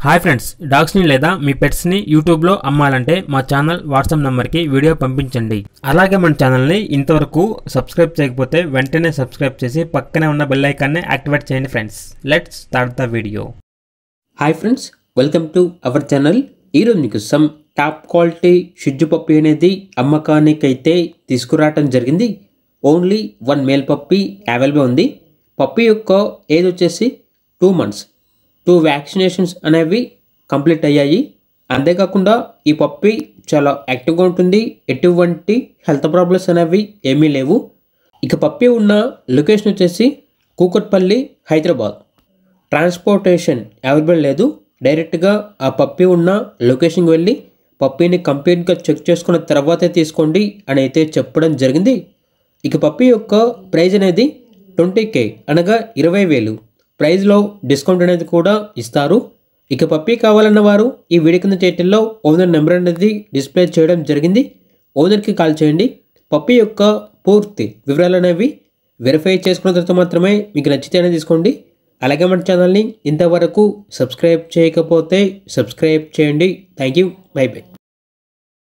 Hi friends, డాగ్స్ని లేదా మీ పెట్స్ని యూట్యూబ్లో అమ్మాలంటే మా ఛానల్ వాట్సాప్ నెంబర్కి వీడియో పంపించండి. అలాగే మన ఛానల్ని ఇంతవరకు సబ్స్క్రైబ్ చేయకపోతే వెంటనే సబ్స్క్రైబ్ చేసి పక్కనే ఉన్న బెల్ ఐకాన్ని యాక్టివేట్ చేయండి friends. Let's start the video. Hi friends, welcome to our channel. ఈరోజు మీకు some top quality Shih Tzu puppy అనేది అమ్మకానికైతే తీసుకురావటం జరిగింది. ఓన్లీ 1 మేల్ పప్పీ అవైలబుల్ ఉంది. పప్పీ యొక్క ఏజ్ వచ్చేసి 2 months. 2 వ్యాక్సినేషన్స్ అనేవి కంప్లీట్ అయ్యాయి. అంతేకాకుండా ఈ పప్పీ చాలా యాక్టివ్గా ఉంటుంది. ఎటువంటి హెల్త్ ప్రాబ్లమ్స్ అనేవి ఏమీ లేవు. ఇక పప్పీ ఉన్న లొకేషన్ వచ్చేసి కూకట్పల్లి, హైదరాబాద్. ట్రాన్స్పోర్టేషన్ అవైలబుల్ లేదు. డైరెక్ట్గా ఆ పప్పీ ఉన్న లొకేషన్కి వెళ్ళి పప్పీని కంప్లీట్గా చెక్ చేసుకున్న తర్వాతే తీసుకోండి అని అయితే చెప్పడం జరిగింది. ఇక పప్పీ యొక్క ప్రైజ్ అనేది 20K అనగా 20,000. ప్రైజ్లో డిస్కౌంట్ అనేది కూడా ఇస్తారు. ఇక పప్పీ కావాలన్న వారు ఈ వీడియో కింద టైటిల్లో ఓనర్ నెంబర్ అనేది డిస్ప్లే చేయడం జరిగింది. ఓనర్కి కాల్ చేయండి. పప్పీ యొక్క పూర్తి వివరాలు అనేవి వెరిఫై చేసుకున్న తర్వాత మాత్రమే మీకు నచ్చితేనే తీసుకోండి. అలాగే మన ఛానల్ని ఇంతవరకు సబ్స్క్రైబ్ చేయకపోతే సబ్స్క్రైబ్ చేయండి. Thank you. By by.